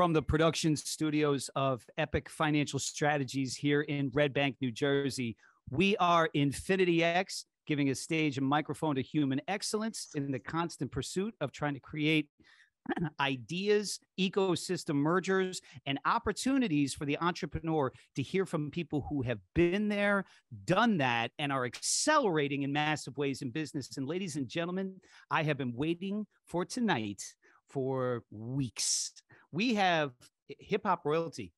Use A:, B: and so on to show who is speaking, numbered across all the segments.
A: from the production studios of Epic Financial Strategies here in Red Bank, New Jersey. We are Infinity X, giving a stage and microphone to human excellence in the constant pursuit of trying to create ideas, ecosystem mergers, and opportunities for the entrepreneur to hear from people who have been there, done that, and are accelerating in massive ways in business. And ladies and gentlemen, I have been waiting for tonight for weeks. We have hip hop royalty.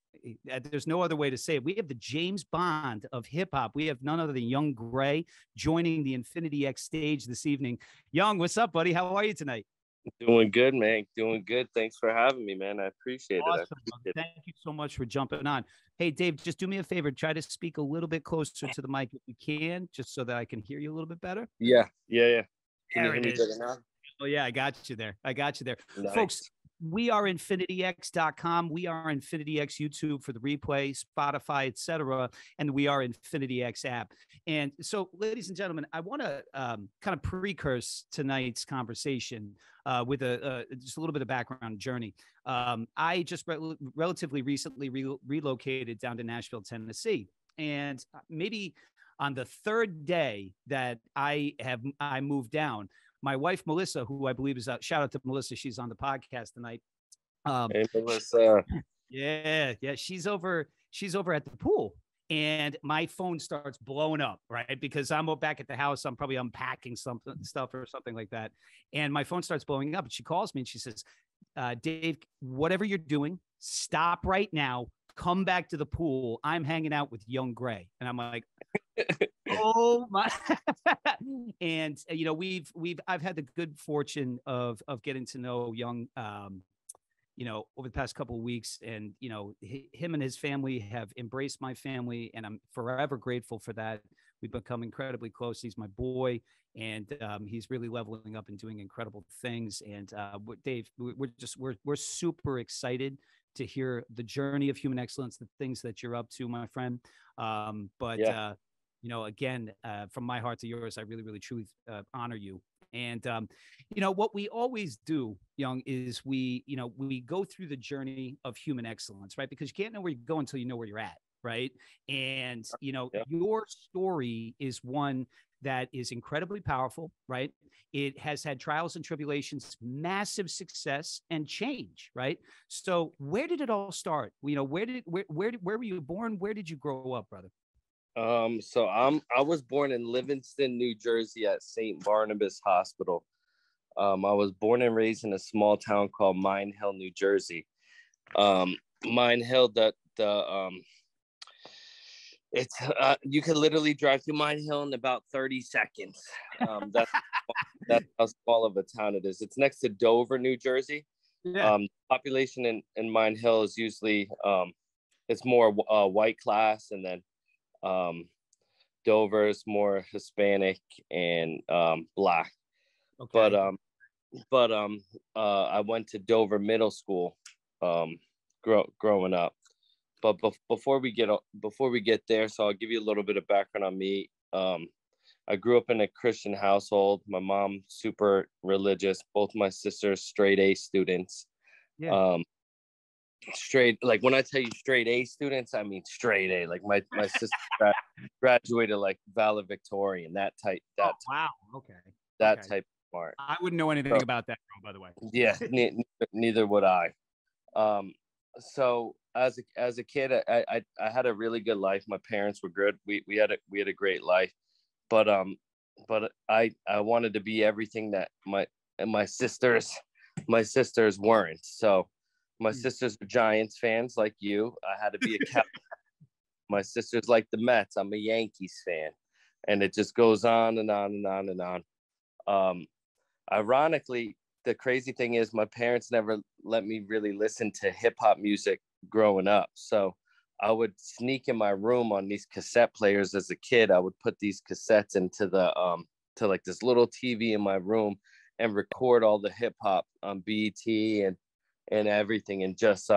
A: There's no other way to say it. We have the James Bond of hip hop. We have none other than Young Grey joining the Infinity X stage this evening. Young, what's up, buddy? How are you tonight?
B: Doing good, man. Doing good. Thanks for having me, man. I appreciate it.
A: Thank you so much for jumping on. Hey, Dave, just do me a favor. Try to speak a little bit closer to the mic if you can, just so that I can hear you a little bit better.
B: Yeah. Can
A: there
B: you hear me better now?
A: Oh, yeah, I got you there.
B: Nice.
A: Folks, we are infinityx.com. We are Infinity X YouTube for the replay, Spotify, etc. And we are Infinity X app. And so, ladies and gentlemen, I want to kind of precurse tonight's conversation with just a little bit of background journey. I just relatively recently relocated down to Nashville, Tennessee. And maybe on the third day that I moved down, my wife, Melissa, who I believe is shout out to Melissa. She's on the podcast tonight.
B: Hey, Melissa.
A: Yeah. She's over at the pool, and my phone starts blowing up, right? Because I'm back at the house. I'm probably unpacking stuff or something like that. And my phone starts blowing up, and she calls me and she says, Dave, whatever you're doing, stop right now. Come back to the pool. I'm hanging out with Young Grey. And I'm like, oh my. And you know, I've had the good fortune of getting to know Young you know, over the past couple of weeks, and you know, him and his family have embraced my family, and I'm forever grateful for that. We've become incredibly close. He's my boy, and he's really leveling up and doing incredible things. And Dave, we're super excited to hear the journey of human excellence, the things that you're up to, my friend. You know, again, from my heart to yours, I really, really, truly honor you. And, you know, what we always do, Young, is we go through the journey of human excellence, right? Because you can't know where you go until you know where you're at, right? And, you know, your story is one that is incredibly powerful, right? It has had trials and tribulations, massive success and change, right? So where did it all start? You know, where were you born? Where did you grow up, brother?
B: So I was born in Livingston, New Jersey at St. Barnabas Hospital. I was born and raised in a small town called Mine Hill, New Jersey. Mine Hill, it's you can literally drive through Mine Hill in about 30 seconds. That's how small of a town it is. It's next to Dover, New Jersey.
A: Yeah.
B: Population in Mine Hill is usually it's more white class, and then Dover is more Hispanic and Black. Okay. But I went to Dover Middle School growing up. But before we get there, so I'll give you a little bit of background on me. I grew up in a Christian household. My mom super religious. Both my sisters straight A students. Yeah. Straight, like when I tell you straight A students, I mean straight A. Like my sister graduated like valedictorian. That type.
A: Wow. Okay.
B: That type of smart.
A: I wouldn't know anything about that, by the way.
B: Yeah. Neither would I. So as a kid, I had a really good life. My parents were good. We had a great life, but I wanted to be everything that my sisters weren't. So my sisters are Giants fans like you. I had to be a Cowboys. My sisters like the Mets. I'm a Yankees fan, and it just goes on and on and on and on. Ironically, the crazy thing is my parents never let me really listen to hip hop music growing up. So I would sneak in my room on these cassette players as a kid. I would put these cassettes into the to like this little TV in my room and record all the hip hop on BET and everything, and just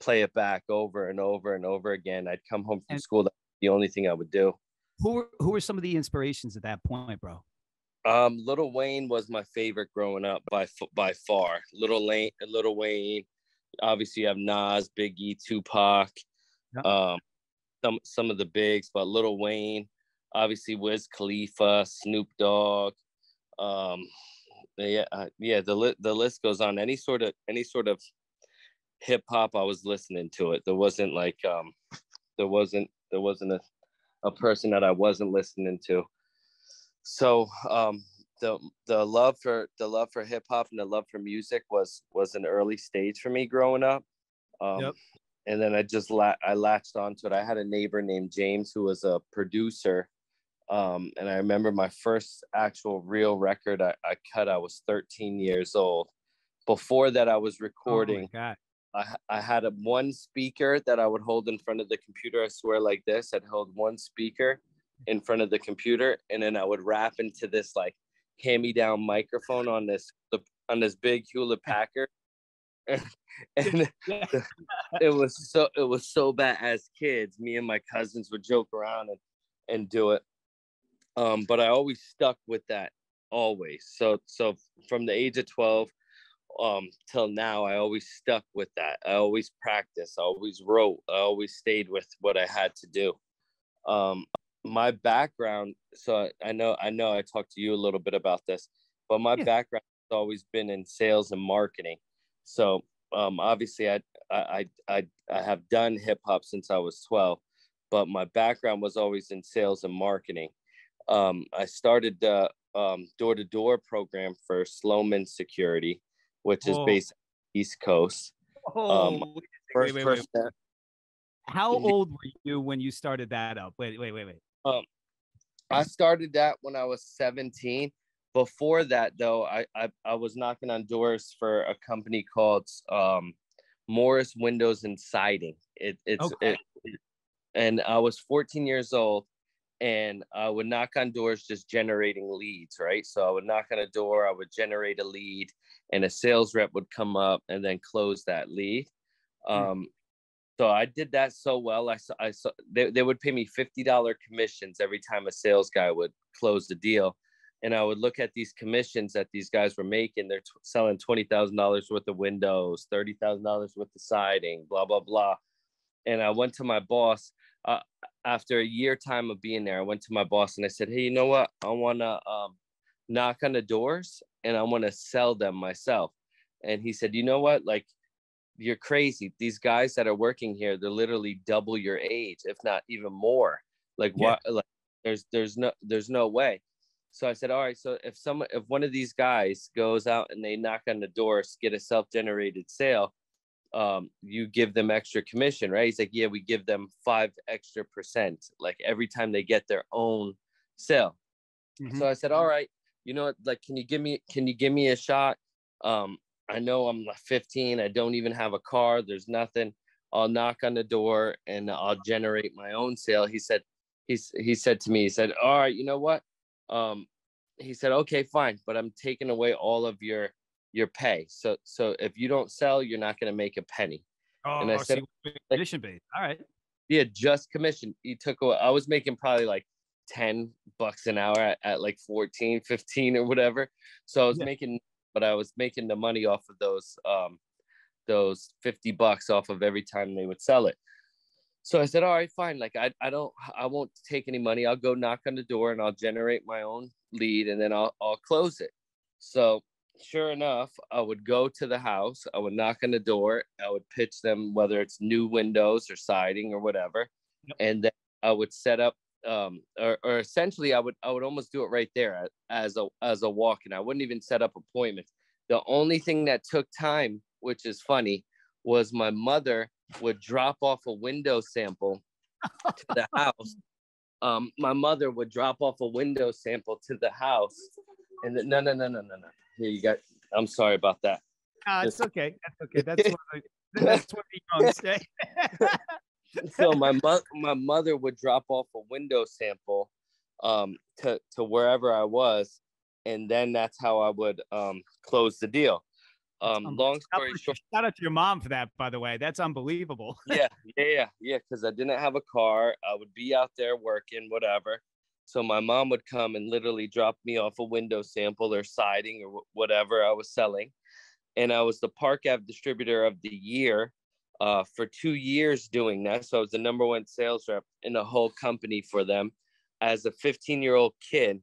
B: play it back over and over and over again. I'd come home from school. That's the only thing I would do.
A: Who were some of the inspirations at that point, bro?
B: Lil Wayne was my favorite growing up by far. Lil Wayne, obviously you have Nas, Biggie, Tupac,
A: Yep.
B: some of the bigs, but Lil Wayne, obviously Wiz Khalifa, Snoop Dogg. The list goes on. Any sort of hip hop, I was listening to it. There wasn't like there wasn't a person that I wasn't listening to. So the love for hip hop and the love for music was an early stage for me growing up.
A: Yep.
B: And then I latched onto it. I had a neighbor named James who was a producer. And I remember my first actual real record I cut. I was 13 years old. Before that, I was recording.
A: Oh my God.
B: I had one speaker that I would hold in front of the computer. I swear, like this. I'd hold one speaker in front of the computer, and then I would rap into this like hand-me-down microphone on this big Hewlett Packard. And
A: Yeah.
B: it was so bad. As kids, me and my cousins would joke around and do it. But I always stuck with that, always. So from the age of 12 till now, I always stuck with that. I always practiced, I always wrote, I always stayed with what I had to do. My background, so I know I talked to you a little bit about this, but my background has always been in sales and marketing. So obviously I have done hip hop since I was 12, but my background was always in sales and marketing. I started the door-to-door program for Sloman Security, which is based on the East Coast.
A: Wait.
B: First
A: How old were you when you started that up? Wait.
B: I started that when I was 17. Before that, though, I was knocking on doors for a company called Morris Windows and Siding. And I was 14 years old, and I would knock on doors just generating leads, right? So I would knock on a door, I would generate a lead, and a sales rep would come up and then close that lead. So I did that so well. I saw they would pay me $50 commissions every time a sales guy would close the deal. And I would look at these commissions that these guys were making. They're selling $20,000 worth of windows, $30,000 worth of siding, blah, blah, blah. And I went to my boss after a year time of being there. I went to my boss and I said, hey, you know what? I want to knock on the doors and I want to sell them myself. And he said, you know what? Like, you're crazy. These guys that are working here, they're literally double your age, if not even more. Like, what? Like, there's no way. So I said, all right. So if one of these guys goes out and they knock on the doors, get a self-generated sale, you give them extra commission, right? He's like, yeah, we give them 5 extra %, like every time they get their own sale. So I said, all right, you know what? Like, can you give me a shot? I know I'm 15. I don't even have a car. There's nothing. I'll knock on the door and I'll generate my own sale. He said to me, he said, all right, you know what? He said, okay, fine, but I'm taking away all of your pay. So if you don't sell, you're not going to make a penny. And I said,
A: commission based. All right.
B: Yeah, just commission. He took away, I was making probably like $10 an hour at like 14, 15 or whatever. So I was but I was making the money off of those $50 off of every time they would sell it. So I said, all right, fine. Like, I won't take any money. I'll go knock on the door and I'll generate my own lead and then I'll close it. So sure enough, I would go to the house, I would knock on the door, I would pitch them, whether it's new windows or siding or whatever. And then I would set up, or essentially I would almost do it right there as a walk-in. I wouldn't even set up appointments. The only thing that took time, which is funny, was my mother would drop off a window sample to the house. My mother would drop off a window sample to the house, and then no. Here you got. I'm sorry about that.
A: It's okay. That's okay. That's what the young say.
B: So my mother would drop off a window sample to wherever I was, and then that's how I would close the deal. Long story short,
A: shout out to your mom for that, by the way. That's unbelievable.
B: yeah, because I didn't have a car. I would be out there working, whatever. So my mom would come and literally drop me off a window sample or siding or whatever I was selling. and I was the Park Ave Distributor of the Year for 2 years doing that. So I was the #1 sales rep in the whole company for them as a 15-year-old kid,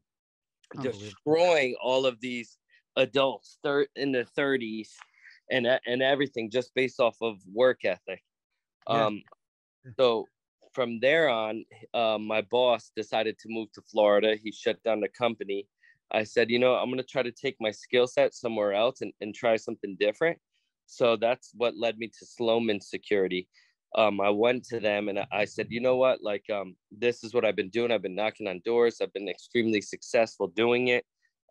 B: destroying all of these adults in their 30s and everything just based off of work ethic. So from there on, my boss decided to move to Florida. He shut down the company. I said, I'm going to try to take my skill set somewhere else and try something different. So that's what led me to Sloman Security. I went to them and I said, you know what, like, this is what I've been doing. I've been knocking on doors. I've been extremely successful doing it.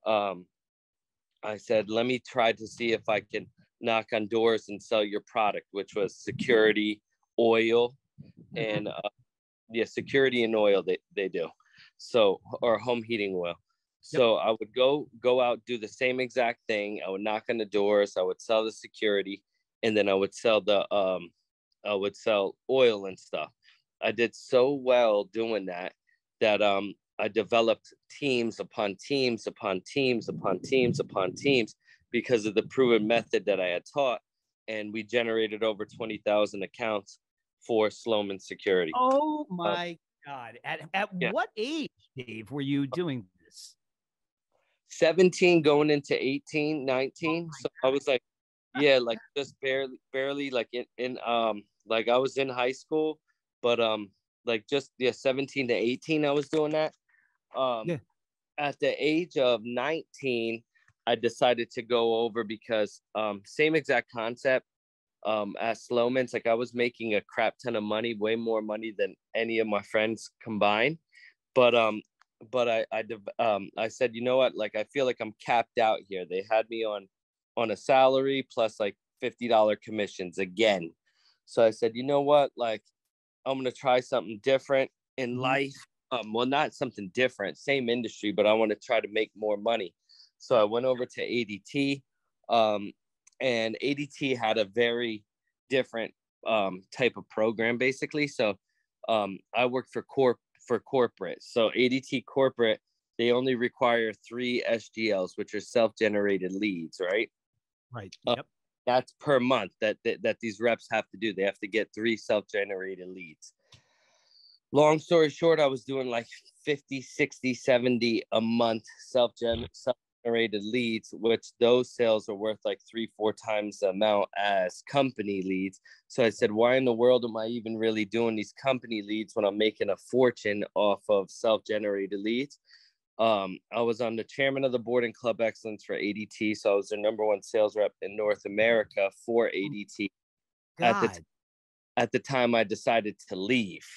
B: I said, let me try to see if I can knock on doors and sell your product, which was security, oil, and security and oil they do. So, or home heating oil. So I would go out, do the same exact thing. I would knock on the doors. I would sell the security, and then I would sell oil and stuff. I did so well doing that I developed teams upon teams upon teams upon teams upon teams because of the proven method that I had taught, and we generated over 20,000 accounts for Sloman Security.
A: Oh my God! At what age, Dave, were you doing this?
B: 17 going into 18, 19. So I was like, like just barely like in like I was in high school, but like just 17 to 18 I was doing that. At the age of 19, I decided to go over because same exact concept at Sloman's. Like I was making a crap ton of money, way more money than any of my friends combined. But I said, you know what? Like, I feel like I'm capped out here. They had me on a salary plus like $50 commissions again. So I said, you know what? Like, I'm going to try something different in life. Well, not something different, same industry, but I want to try to make more money. So I went over to ADT, and ADT had a very different type of program, basically. So I worked for corporate. So ADT corporate, they only require 3 SGLs, which are self-generated leads, right?
A: Right. Yep.
B: That's per month that these reps have to do. They have to get 3 self-generated leads. Long story short, I was doing like 50, 60, 70 a month self-generated leads, which those sales are worth like 3-4 times the amount as company leads. So I said, why in the world am I even really doing these company leads when I'm making a fortune off of self-generated leads? I was on the chairman of the board in Club Excellence for ADT. So I was the #1 sales rep in North America for ADT. At the time I decided to leave,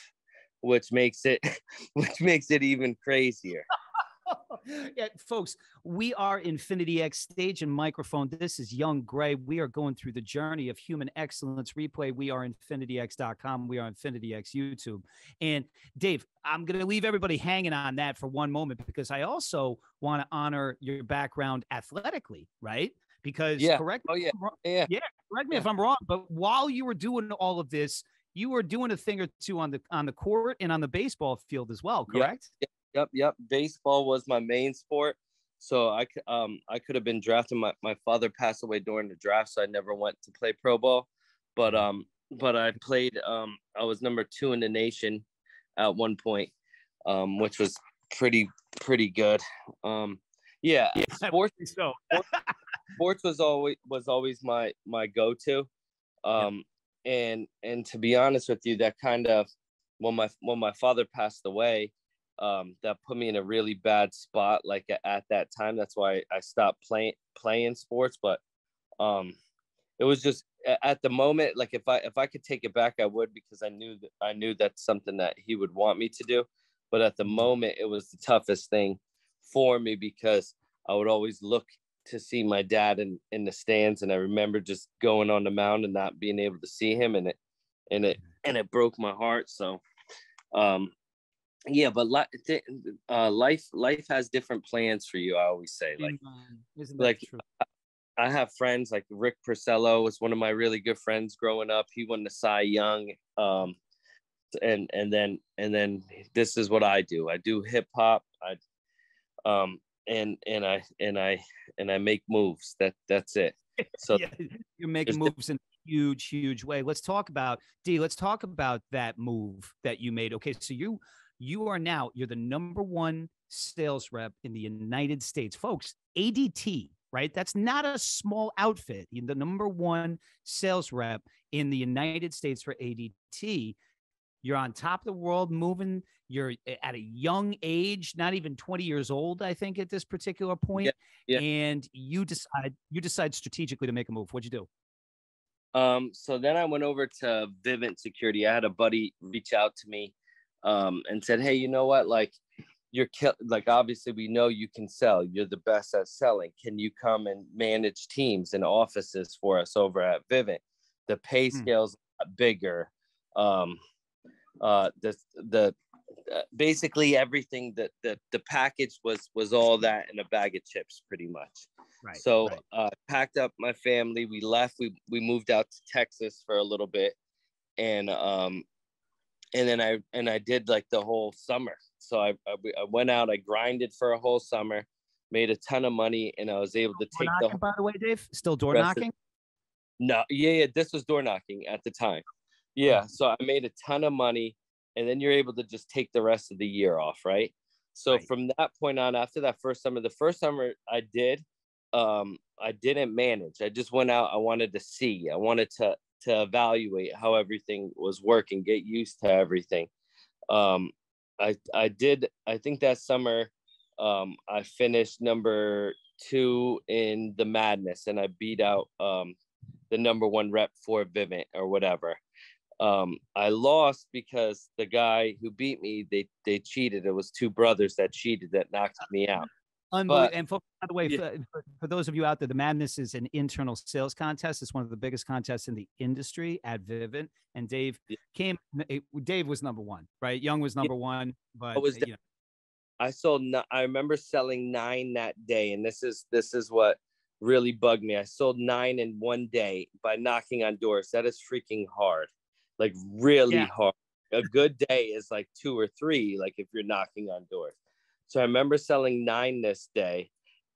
B: which makes it even crazier.
A: Yeah, folks, we are Infinity X stage and microphone. This is Young Grey. We are going through the journey of human excellence replay. We are infinityx.com. We are Infinity X YouTube. And Dave, I'm going to leave everybody hanging on that for one moment because I also want to honor your background athletically, right? Because correct me if I'm wrong, but while you were doing all of this, you were doing a thing or two on the court and on the baseball field as well, correct?
B: Yep. Baseball was my main sport. So I could have been drafted. My father passed away during the draft, so I never went to play pro ball. But I played. I was #2 in the nation at one point, which was pretty good. Sports. Sports was always my go-to. And to be honest with you, that kind of when my father passed away, that put me in a really bad spot. Like at that time, that's why I stopped playing sports. But it was just at the moment, like if I could take it back, I would, because I knew that's something that he would want me to do. But at the moment, it was the toughest thing for me because I would always look to see my dad in the stands, and I remember just going on the mound and not being able to see him, and it broke my heart. So but life has different plans for you. I always say, like,
A: isn't that true?
B: I have friends like Rick Porcello was one of my really good friends growing up. He won the Cy Young. And then this is what I do. I do hip hop. And I make moves. That's it. So
A: Yeah, you're making moves in a huge, huge way. Let's talk about Let's talk about that move that you made. Okay, so you're the number one sales rep in the United States, folks. ADT, right? That's not a small outfit. You're the number one sales rep in the United States for ADT. You're on top of the world, moving. You're at a young age, not even 20 years old, I think, at this particular point.
B: yeah, yeah.
A: And you decide strategically to make a move. What'd you do?
B: So then I went over to Vivint Security. I had a buddy reach out to me, and said, "Hey, you know what? Like, like, obviously we know you can sell. You're the best at selling. Can you come and manage teams and offices for us over at Vivint? The pay scale's bigger. The basically everything that the package was all that in a bag of chips, pretty much.
A: Right.
B: So
A: right.
B: packed up my family. We left. We moved out to Texas for a little bit, and then I did like the whole summer. So I went out. I grinded for a whole summer, made a ton of money, and I was able to take
A: knocking, by the way, Dave. Still door knocking?
B: No, yeah. This was door knocking at the time. Yeah. So I made a ton of money, and then you're able to just take the rest of the year off, right? So from that point on, after that first summer, the first summer I didn't manage. I just went out. I wanted to see. I wanted to evaluate how everything was working, get used to everything. I did. I think that summer, I finished number 2 in the Madness, and I beat out the number 1 rep for Vivint or whatever. I lost because the guy who beat me, they cheated. It was 2 brothers that cheated that knocked me out.
A: Unbelievable. And by the way, for those of you out there, the Madness is an internal sales contest. It's one of the biggest contests in the industry at Vivint. And Dave Dave was number 1, right? Young was number 1, but
B: I remember selling 9 that day. And this is what really bugged me. I sold 9 in one day by knocking on doors. That is freaking hard. Like really hard. A good day is like 2 or 3, like if you're knocking on doors. So I remember selling 9 this day,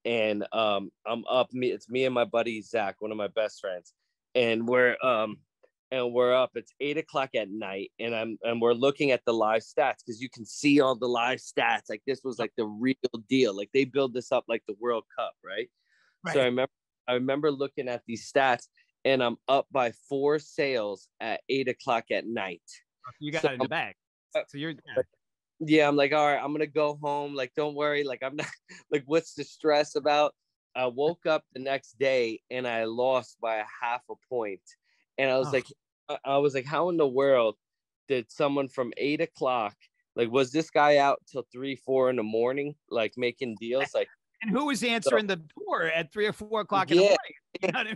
B: and I'm up. It's me and my buddy Zach, one of my best friends, and we're up. It's 8:00 at night, and we're looking at the live stats because you can see all the live stats. Like this was like the real deal. Like they build this up like the World Cup, right? So I remember looking at these stats, and I'm up by 4 sales at 8:00 at night.
A: You got it in the bag. So you're.
B: Yeah, I'm like, all right, I'm gonna go home. Like, don't worry. Like, I'm not like, what's the stress about? I woke up the next day and I lost by a half a point. And I was like, how in the world did someone from 8:00, like, was this guy out till 3, 4 in the morning, like making deals? Like,
A: and who was answering the door at 3 or 4 o'clock in the morning? You know what I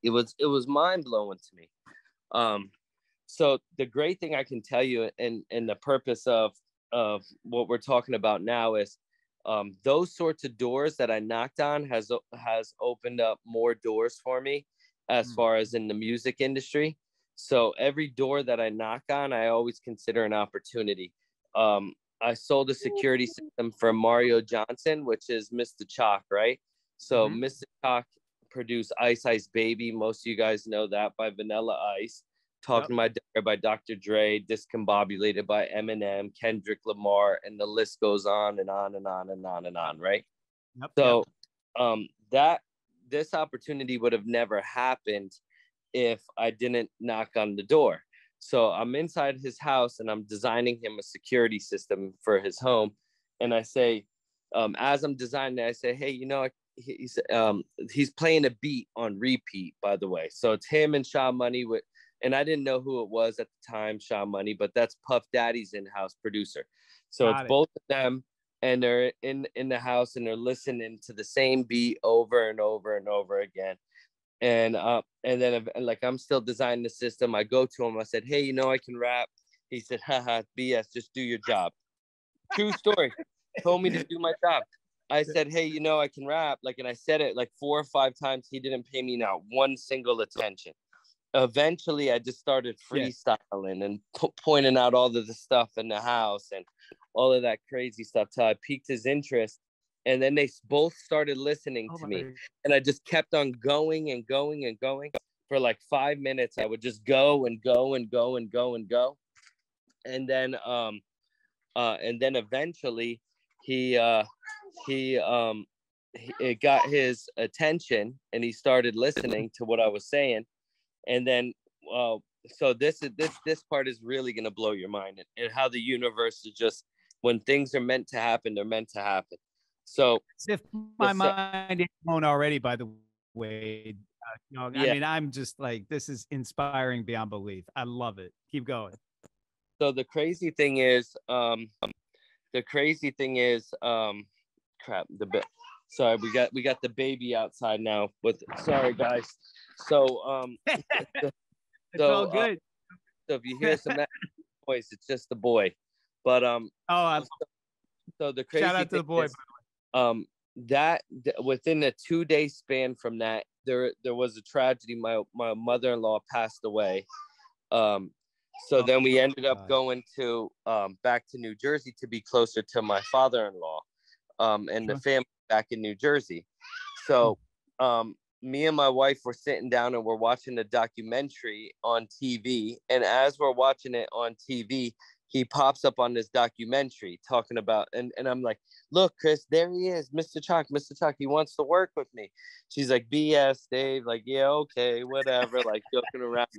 B: mean? It was mind blowing to me. So the great thing I can tell you, and the purpose of what we're talking about now is those sorts of doors that I knocked on has opened up more doors for me as far as in the music industry. So every door that I knock on, I always consider an opportunity. I sold a security system for Mario Johnson, which is Mr. Chalk, right? So Mr. Chalk produced Ice Ice Baby. Most of you guys know that by Vanilla Ice. Talking My Daughter by Dr. Dre, Discombobulated by Eminem, Kendrick Lamar, and the list goes on and on and on and on and on, right? So this opportunity would have never happened if I didn't knock on the door. So I'm inside his house and I'm designing him a security system for his home. And I say, as I'm designing it, I say, hey, you know, he's playing a beat on repeat, by the way. So it's him and Shaw Money with, and I didn't know who it was at the time, Shaw Money, but that's Puff Daddy's in-house producer. So it's both of them, and they're in the house and they're listening to the same beat over and over and over again. And then like I'm still designing the system. I go to him. I said, hey, you know, I can rap. He said, haha, BS, just do your job. True story. Told me to do my job. I said, hey, you know, I can rap. Like, and I said it like 4 or 5 times. He didn't pay me not one single attention. Eventually, I just started freestyling and pointing out all of the stuff in the house and all of that crazy stuff till I piqued his interest. And then they both started listening
A: Oh
B: to
A: my
B: me. And I just kept on going and going and going for like 5 minutes. I would just go and go and go and go and go. And then eventually it got his attention and he started listening to what I was saying. And then so this part is really going to blow your mind, and how the universe is just, when things are meant to happen, they're meant to happen. So
A: as if my mind is blown already, by the way. I mean, I'm just like, this is inspiring beyond belief. I love it. Keep going.
B: So the crazy thing is, crap, sorry, we got the baby outside now. Sorry guys. So
A: It's all good.
B: So if you hear some noise, it's just the boy. But so the crazy
A: shout out to the boy.
B: Is, within a 2-day span from that, there was a tragedy. My mother-in-law passed away. So then we ended up going to back to New Jersey to be closer to my father-in-law, and the family back in New Jersey. So me and my wife were sitting down and we're watching a documentary on TV. And as we're watching it on TV, he pops up on this documentary talking about, and I'm like, look, Chris, there he is, Mr. Chalk, he wants to work with me. She's like, BS, Dave, like, yeah, okay, whatever, like joking around.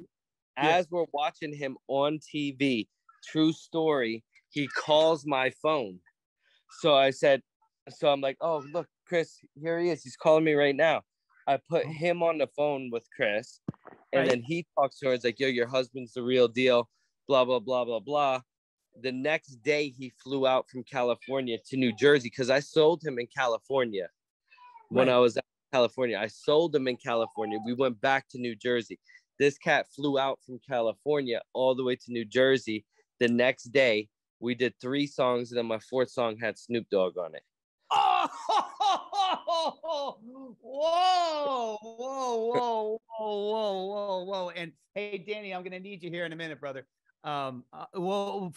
B: As we're watching him on TV, true story, he calls my phone. So I'm like, oh, look, Chris, here he is. He's calling me right now. I put him on the phone with Chris, and then he talks to her. It's like, yo, your husband's the real deal, blah, blah, blah, blah, blah. The next day, he flew out from California to New Jersey because I sold him in California. When I was in California, I sold him in California. We went back to New Jersey. This cat flew out from California all the way to New Jersey. The next day, we did 3 songs, and then my 4th song had Snoop Dogg on it.
A: Oh, whoa. And hey, Danny, I'm going to need you here in a minute, brother.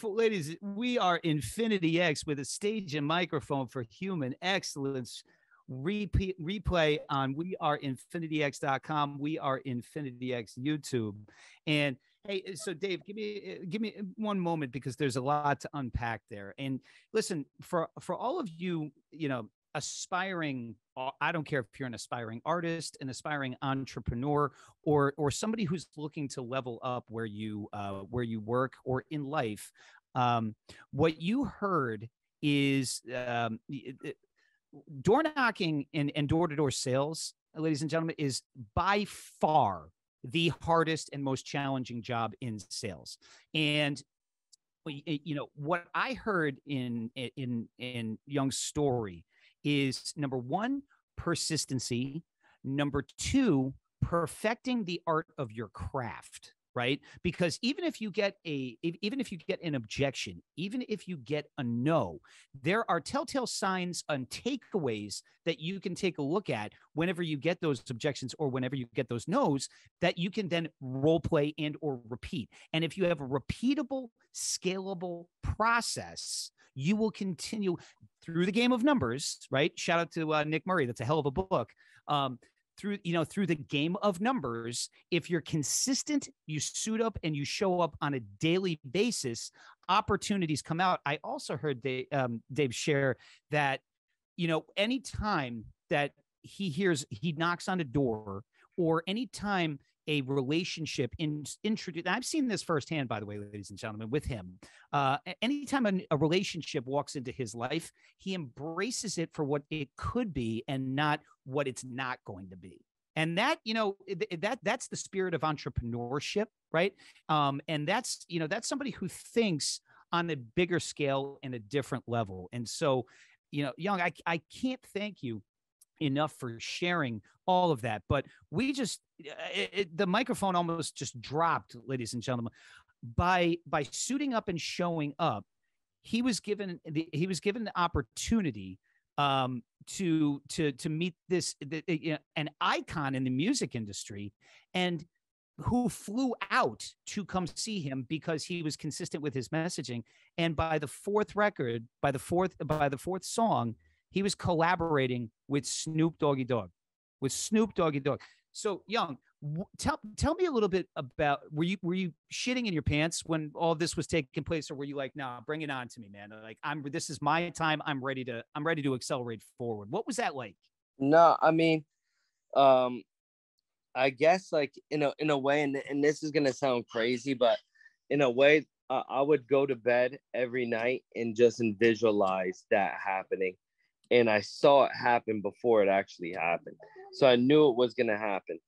A: Ladies, we are Infinity X with a stage and microphone for human excellence. Replay on weareinfinityx.com. We are Infinity X YouTube. And hey, so Dave, give me one moment, because there's a lot to unpack there. And listen, for all of you, aspiring, I don't care if you're an aspiring artist, an aspiring entrepreneur, or somebody who's looking to level up where you work or in life. What you heard is door knocking and door-to-door sales, ladies and gentlemen, is by far the hardest and most challenging job in sales. And what I heard in Young's story is, number one, persistency. Number two, perfecting the art of your craft. Right? Because even if you get an objection, even if you get a no, there are telltale signs and takeaways that you can take a look at whenever you get those objections or whenever you get those no's, that you can then role play and or repeat. And if you have a repeatable, scalable process, you will continue through the game of numbers, right? Shout out to Nick Murray. That's a hell of a book. Through the game of numbers, if you're consistent, you suit up and you show up on a daily basis, opportunities come out. I also heard Dave share that, anytime that he knocks on a door, or anytime a relationship introduced, I've seen this firsthand, by the way, ladies and gentlemen, with him. Anytime a relationship walks into his life, he embraces it for what it could be and not what it's not going to be. And that, that's the spirit of entrepreneurship, right? And that's somebody who thinks on a bigger scale and a different level. And so, Young, I can't thank you enough for sharing all of that. But we just, the microphone almost just dropped, ladies and gentlemen. By suiting up and showing up, he was given the opportunity to meet an icon in the music industry, and who flew out to come see him because he was consistent with his messaging. And by the fourth song, he was collaborating with Snoop Doggy Dogg, with Snoop Doggy Dogg. So Young, tell me a little bit about, were you shitting in your pants when all this was taking place, or were you like, nah, bring it on to me, man? Like, this is my time. I'm ready to accelerate forward. What was that like?
B: No, I mean, I guess like in a way, and this is gonna sound crazy, but in a way, I would go to bed every night and just visualize that happening, and I saw it happen before it actually happened, so I knew it was gonna happen.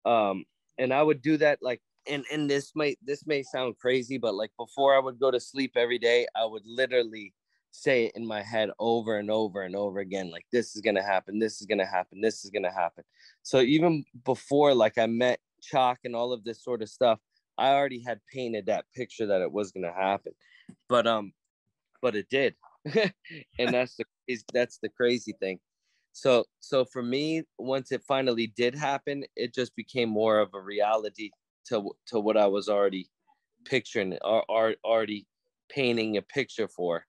B: And I would do that like, and this may sound crazy, but like before I would go to sleep every day, I would literally say it in my head over and over and over again, like, this is gonna happen, this is gonna happen, this is gonna happen. So even before like I met Chalk and all of this sort of stuff, I already had painted that picture that it was gonna happen. But it did. And that's the crazy thing. So for me, once it finally did happen, it just became more of a reality to what I was already picturing, or already painting a picture for.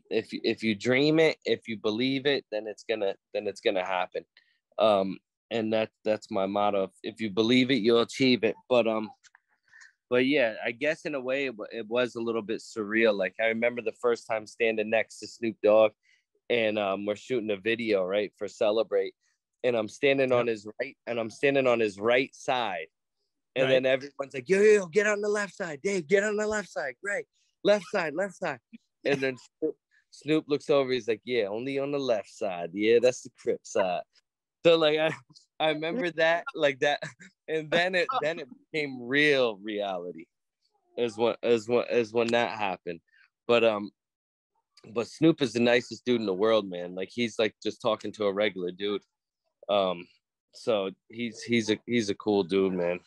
B: If you dream it, if you believe it, then it's gonna happen. And that's my motto. If you believe it, you'll achieve it. But yeah, I guess in a way it was a little bit surreal. Like, I remember the first time standing next to Snoop Dogg, and we're shooting a video, right, for Celebrate, and I'm standing on his right side, and then everyone's like, yo, get on the left side, Dave, get on the left side, Grey, left side, and then Snoop looks over, he's like, yeah, only on the left side, yeah, that's the Crip side. So like I remember that, like that, and then it became real reality as when that happened. But Snoop is the nicest dude in the world, man. Like, he's like just talking to a regular dude. So he's a cool dude, man.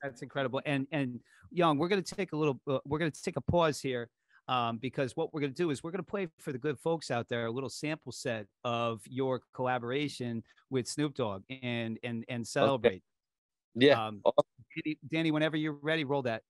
A: That's incredible. And Young, we're gonna take a pause here, because what we're gonna do is we're gonna play for the good folks out there a little sample set of your collaboration with Snoop Dogg and Celebrate.
B: Okay. Yeah.
A: Danny, whenever you're ready, roll that.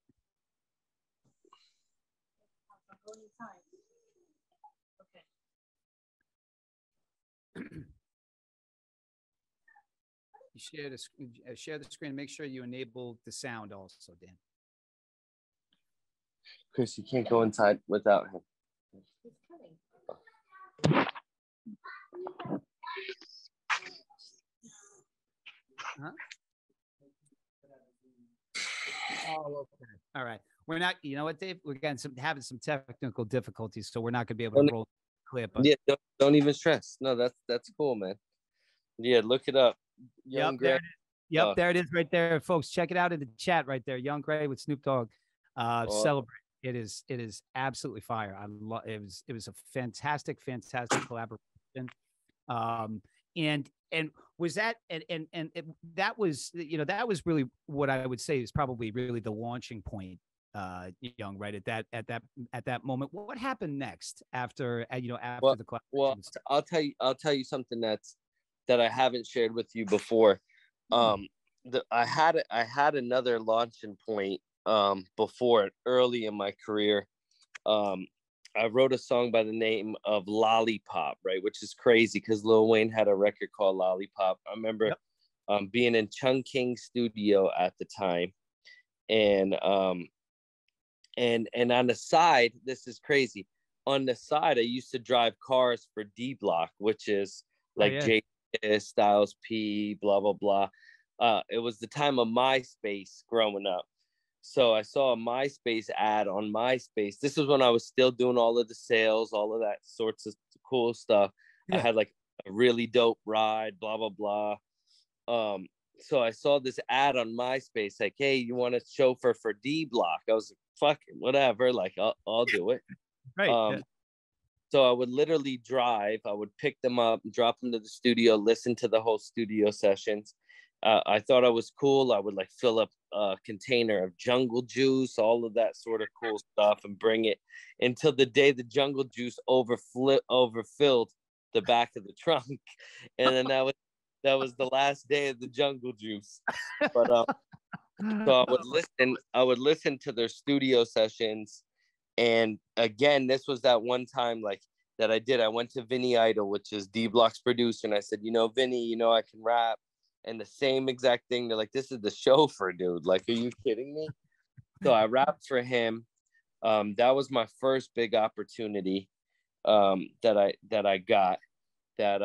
A: You share the screen. Make sure you enable the sound also, Dan.
B: Chris, you can't go inside without him. He's coming.
A: Huh? Oh, okay. All right. We're not, you know what, Dave? We're having some technical difficulties, so we're not going to be able to roll the clip.
B: Yeah, don't even stress. No, that's cool, man. Yeah, look it up. Young Grey.
A: There it is right there, folks. Check it out in the chat right there. Young Grey with Snoop Dogg. Celebrate. It is absolutely fire. It was a fantastic collaboration. And was that that was, that was really what I would say is probably really the launching point, Young, right, at that moment. What happened next after the collaboration?
B: Well, I'll tell you something that I haven't shared with you before. I had another launching point before, early in my career. I wrote a song by the name of Lollipop, right, which is crazy because Lil Wayne had a record called Lollipop. I remember being in Chung King's studio at the time, and on the side, this is crazy. On the side, I used to drive cars for D Block, which is like J. Styles P, blah blah blah. It was the time of MySpace growing up. So I saw a MySpace ad on MySpace. This was when I was still doing all of the sales, all of that sorts of cool stuff. Yeah. I had like a really dope ride, blah, blah, blah. So I saw this ad on MySpace, like, hey, you want a chauffeur for D Block? I was like, fuck it, whatever. Like, I'll do it.
A: Right.
B: So I would literally drive. I would pick them up, drop them to the studio, listen to the whole studio sessions. I thought I was cool. I would like fill up a container of jungle juice, all of that sort of cool stuff, and bring it until the day the jungle juice overfilled the back of the trunk. And then that was the last day of the jungle juice. But so I would listen to their studio sessions. And again, this was that one time, like, that I did. I went to Vinny Idol, which is D Block's producer, and I said, Vinny, I can rap. And the same exact thing. They're like, this is the chauffeur, dude. Like, are you kidding me? So I rapped for him. That was my first big opportunity that I got. That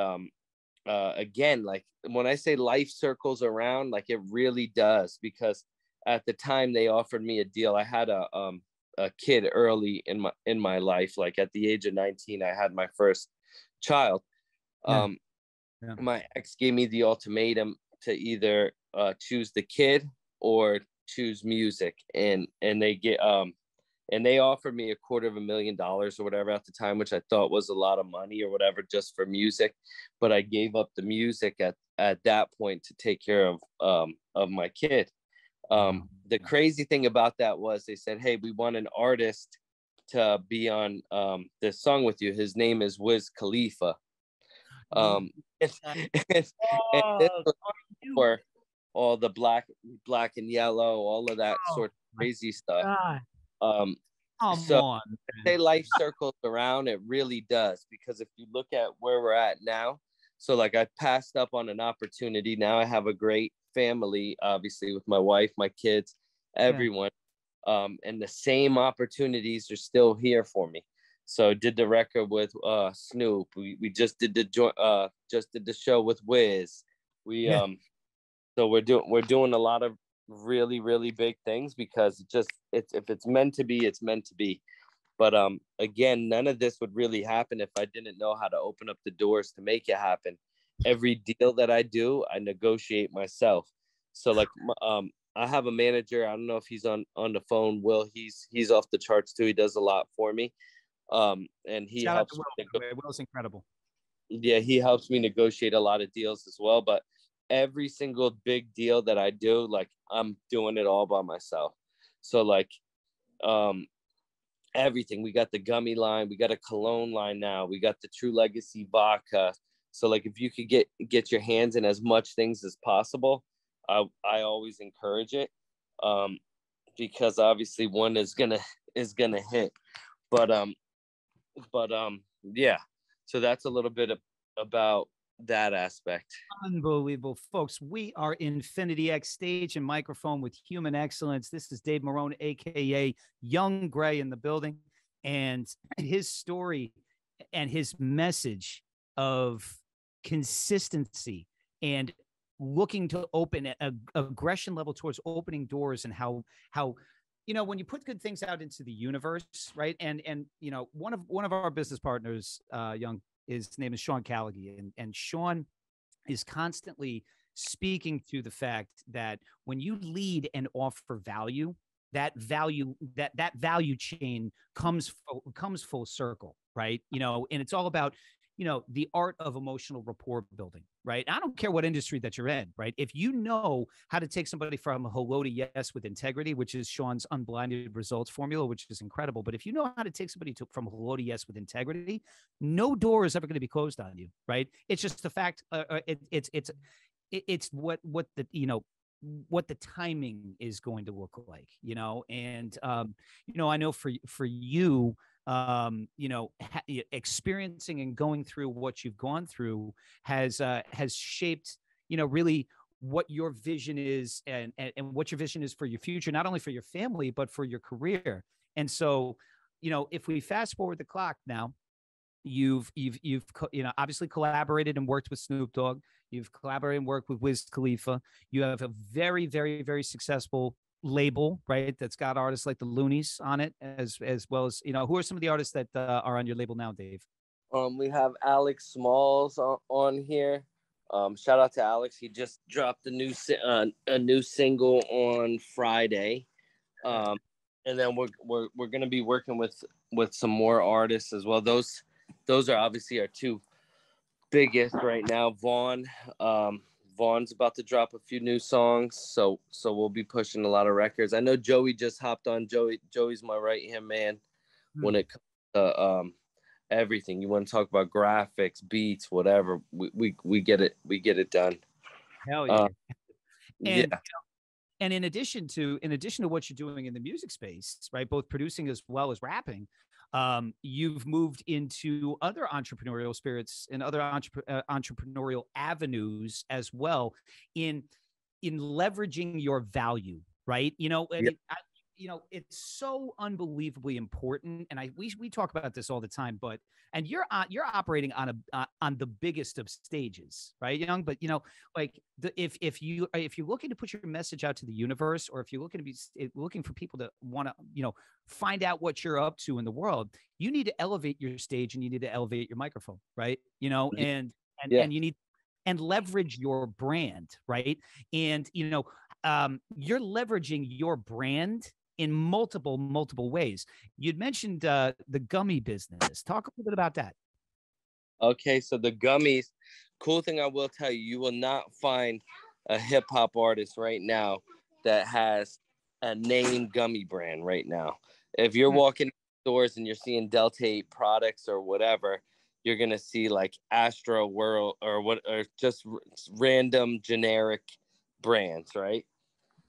B: again, like when I say life circles around, like it really does, because at the time they offered me a deal. I had a kid early in my life. Like at the age of 19, I had my first child. My ex gave me the ultimatum to either choose the kid or choose music, and they offered me $250,000 or whatever at the time, which I thought was a lot of money or whatever just for music. But I gave up the music at that point to take care of my kid. The crazy thing about that was they said, hey, we want an artist to be on this song with you. His name is Wiz Khalifa. And this was for all the black and yellow, all of that sort of crazy stuff. So say life circles around, it really does, because if you look at where we're at now, so like I passed up on an opportunity. Now I have a great family, obviously, with my wife, my kids, everyone. And the same opportunities are still here for me. So did the record with Snoop. We just did the show with Wiz. So we're doing a lot of really, really big things, because if it's meant to be, it's meant to be. But again, none of this would really happen if I didn't know how to open up the doors to make it happen. Every deal that I do, I negotiate myself. So like I have a manager. I don't know if he's on the phone. Will, he's off the charts too. He does a lot for me. And he
A: Shout
B: helps.
A: out to Will. Will's incredible.
B: Yeah, he helps me negotiate a lot of deals as well. But every single big deal that I do, like I'm doing it all by myself. So like everything. We got the gummy line, we got a cologne line now, we got the True Legacy vodka. So like if you could get your hands in as much things as possible, I always encourage it. Because obviously one is gonna hit. But yeah. So that's a little bit about that aspect.
A: Unbelievable, folks. We are Infinity X Stage and Microphone with Human Excellence. This is Dave Marone, aka Young Gray, in the building, and his story and his message of consistency and looking to open a aggression level towards opening doors, and how when you put good things out into the universe, right? And one of our business partners, Young, his name is Sean Callaghy, and Sean is constantly speaking to the fact that when you lead and offer value, that value chain comes full circle, right? And it's all about the art of emotional rapport building, right? I don't care what industry that you're in, right? If you know how to take somebody from hello to yes with integrity, which is Sean's unblinded results formula, which is incredible. But if you know how to take somebody from hello to yes with integrity, no door is ever going to be closed on you, right? It's just the fact. It's what the timing is going to look like, and I know for you, experiencing and going through what you've gone through has shaped, really what your vision is, and what your vision is for your future, not only for your family, but for your career. And so, if we fast forward the clock now, you've obviously collaborated and worked with Snoop Dogg. You've collaborated and worked with Wiz Khalifa. You have a very, very, very successful label, right? That's got artists like the Loonies on it, as well as, who are some of the artists that are on your label now, Dave?
B: We have Alex Smalls on here. Shout out to Alex. He just dropped a new single on Friday. And then we're going to be working with some more artists as well. Those are obviously our two biggest right now. Vaughn's about to drop a few new songs, so we'll be pushing a lot of records. I know Joey just hopped on. Joey's my right hand man when it comes to everything. You want to talk about graphics, beats, whatever, we get it done.
A: Hell yeah.
B: Yeah.
A: And in addition to what you're doing in the music space, right, both producing as well as rapping, You've moved into other entrepreneurial spirits and other entrepreneurial avenues as well in leveraging your value, right?
B: Yep.
A: It's so unbelievably important, and we talk about this all the time. But you're operating on the biggest of stages, right, Young? But like if you're looking to put your message out to the universe, or if you're looking for people to want to find out what you're up to in the world, you need to elevate your stage and you need to elevate your microphone, right? And
B: Yeah.
A: you need and leverage your brand, right? And you're leveraging your brand in multiple ways. You'd mentioned the gummy business. Talk a little bit about that.
B: Okay, so the gummies, cool thing I will tell you, you will not find a hip hop artist right now that has a name gummy brand right now. If you're walking stores and you're seeing Delta 8 products or whatever, you're gonna see like Astro World or just random generic brands, right?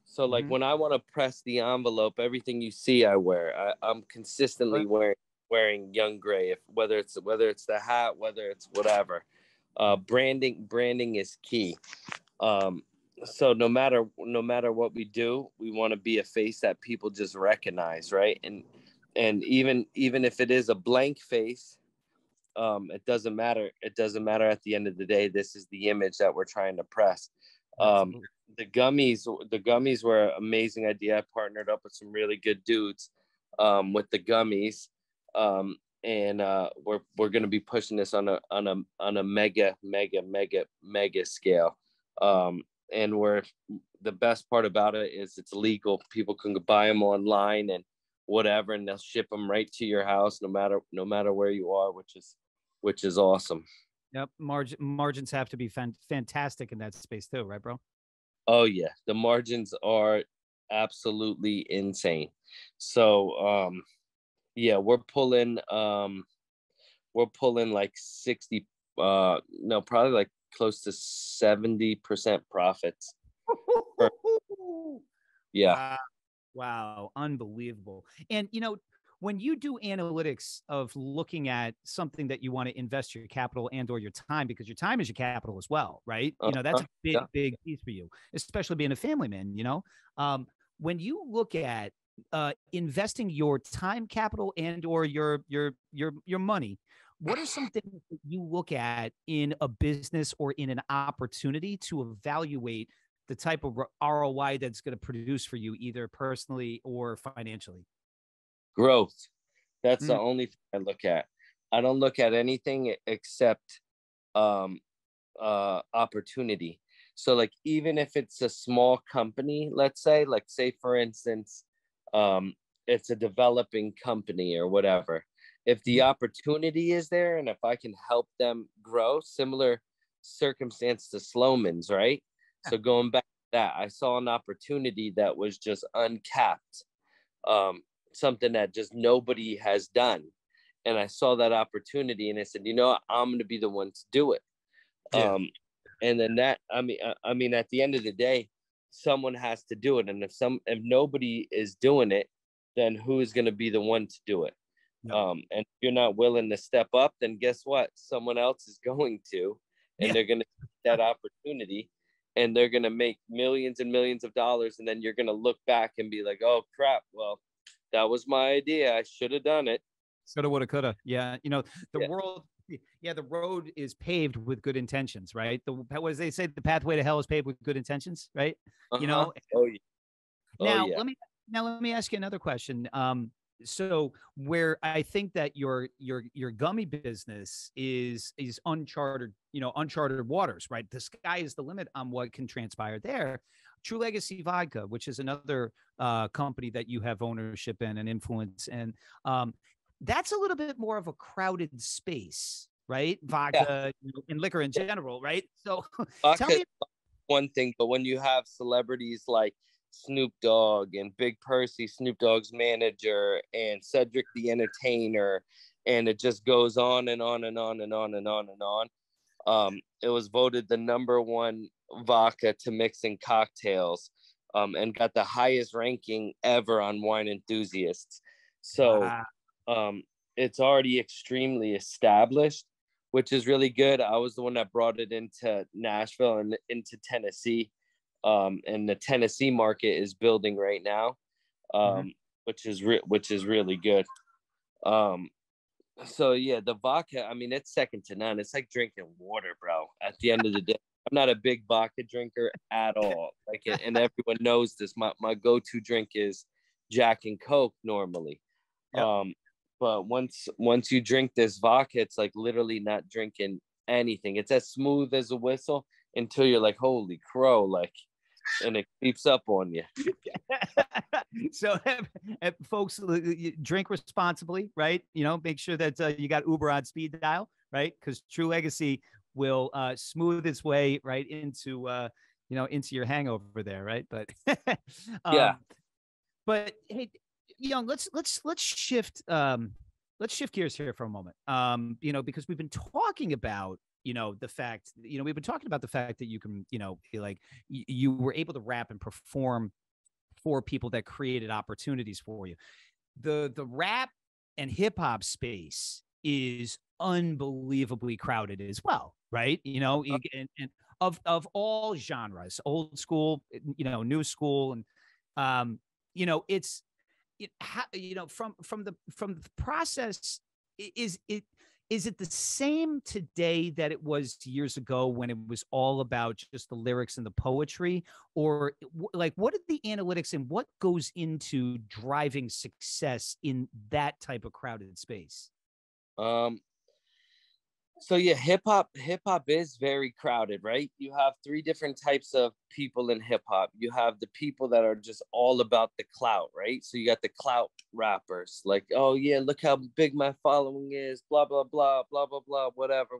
B: So like when I want to press the envelope, everything you see I wear. I'm consistently wearing Young Grey, whether it's the hat, whether it's whatever. Branding is key. So no matter what we do, we want to be a face that people just recognize, right? And even if it is a blank face, it doesn't matter. It doesn't matter at the end of the day. This is the image that we're trying to press. The gummies were an amazing idea. I partnered up with some really good dudes with the gummies, and we're going to be pushing this on a mega scale. And the best part about it is it's legal. People can buy them online and whatever, and they'll ship them right to your house, no matter where you are, which is awesome.
A: Yep, margins have to be fantastic in that space too, right, bro?
B: Oh yeah, the margins are absolutely insane. So yeah, we're pulling like 60 no, probably like close to 70% profits. Yeah.
A: Wow, unbelievable. And when you do analytics of looking at something that you want to invest your capital and or your time, because your time is your capital as well, right? That's a big piece for you, especially being a family man. When you look at investing your time capital and or your money, what are some things that you look at in a business or in an opportunity to evaluate the type of ROI that's going to produce for you, either personally or financially?
B: Growth. That's the only thing I look at. I don't look at anything except opportunity. So like even if it's a small company, let's say for instance, it's a developing company or whatever. If the opportunity is there and if I can help them grow, similar circumstance to Sloman's, right? So going back to that, I saw an opportunity that was just uncapped, something that just nobody has done. And I saw that opportunity and I said, I'm going to be the one to do it. Yeah. And then I mean, at the end of the day, someone has to do it. And if nobody is doing it, then who is going to be the one to do it? No. And if you're not willing to step up, then guess what? Someone else is going to, and they're going to take that opportunity and they're going to make millions and millions of dollars. And then you're going to look back and be like, oh crap. Well, that was my idea. I should have done it.
A: Shoulda, woulda, coulda. Yeah. The road is paved with good intentions, right? What they say, the pathway to hell is paved with good intentions, right?
B: Oh, yeah.
A: Let me ask you another question. So where I think that your gummy business is uncharted waters, right? The sky is the limit on what can transpire there. True Legacy Vodka, which is another company that you have ownership in and influence, and that's a little bit more of a crowded space, right? Vodka and liquor in general, right? So tell me.
B: One thing, but when you have celebrities like Snoop Dogg and Big Percy, Snoop Dogg's manager, and Cedric the Entertainer, and it just goes on and on and on and on and on and on. It was voted the -- vodka to mix in cocktails, and got the highest ranking ever on Wine Enthusiasts. So, it's already extremely established, which is really good. I was the one that brought it into Nashville and into Tennessee. And the Tennessee market is building right now, which is really good. So yeah, the vodka, I mean, it's second to none. It's like drinking water, bro. At the end of the day, I'm not a big vodka drinker at all. Like, and everyone knows this. My go-to drink is Jack and Coke normally. Yep. But once you drink this vodka, it's like literally not drinking anything. It's as smooth as a whistle until you're like, holy crow, like, and it creeps up on you.
A: So folks, drink responsibly, right? You know, make sure that you got Uber on speed dial, right? Because True Legacy will smooth its way right into into your hangover there, right? But
B: yeah.
A: But hey, let's shift gears here for a moment. Because we've been talking about the fact, we've been talking about the fact that you can, like you were able to rap and perform for people that created opportunities for you. The rap and hip hop space is unbelievably crowded as well, right? And of all genres, old school, new school, and it's from the process, is it the same today that it was years ago when it was all about just the lyrics and the poetry? Or like, what are the analytics and what goes into driving success in that type of crowded space?
B: So yeah, hip hop is very crowded, right? You have three different types of people in hip hop. You have the people that are just all about the clout, right? So you got the clout rappers, like, oh yeah, look how big my following is, blah blah blah blah blah blah, whatever.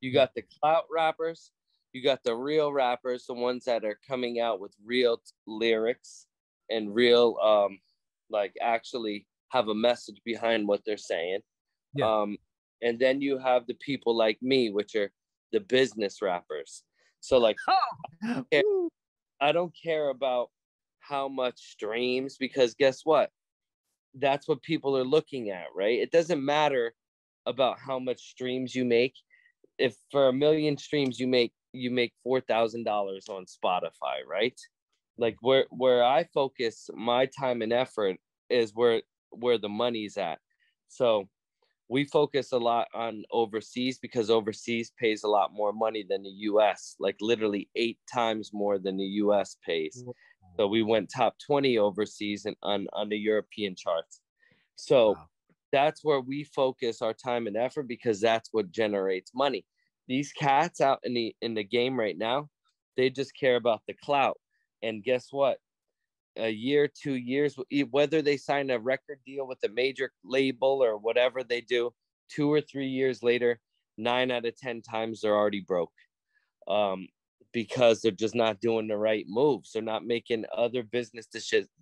B: You got the clout rappers, you got the real rappers, the ones that are coming out with real lyrics and real like actually have a message behind what they're saying.
A: Yeah.
B: And then you have the people like me, which are the business rappers. So like, I don't care about how much streams, because guess what? That's what people are looking at, right? It doesn't matter about how much streams you make. If for 1 million streams you make $4,000 on Spotify, right? Like where I focus my time and effort is where the money's at. So we focus a lot on overseas because overseas pays a lot more money than the US, like literally 8 times more than the US pays. So we went top 20 overseas and on the European charts. So that's where we focus our time and effort because that's what generates money. These cats out in the game right now, they just care about the clout. And guess what? A year, 2 years, whether they sign a record deal with a major label or whatever they do, 2 or 3 years later, 9 out of 10 times they're already broke, because they're just not doing the right moves. They're not making other business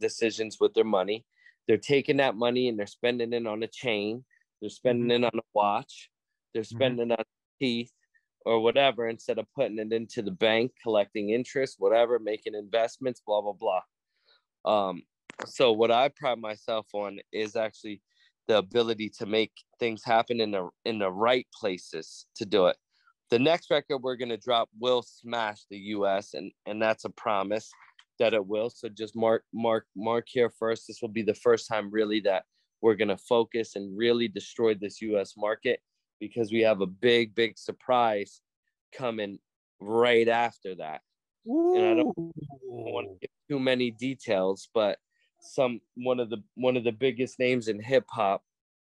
B: decisions with their money. They're taking that money and they're spending it on a chain. They're spending it on a watch. They're spending it on teeth or whatever, instead of putting it into the bank, collecting interest, whatever, making investments, blah, blah, blah. So what I pride myself on is actually the ability to make things happen in the right places to do it. The next record we're going to drop will smash the US, and that's a promise that it will. So just mark here first. This will be the first time really that we're going to focus and really destroy this US market, because we have a big surprise coming right after that. Ooh. And I don't want to give too many details, but one of the biggest names in hip hop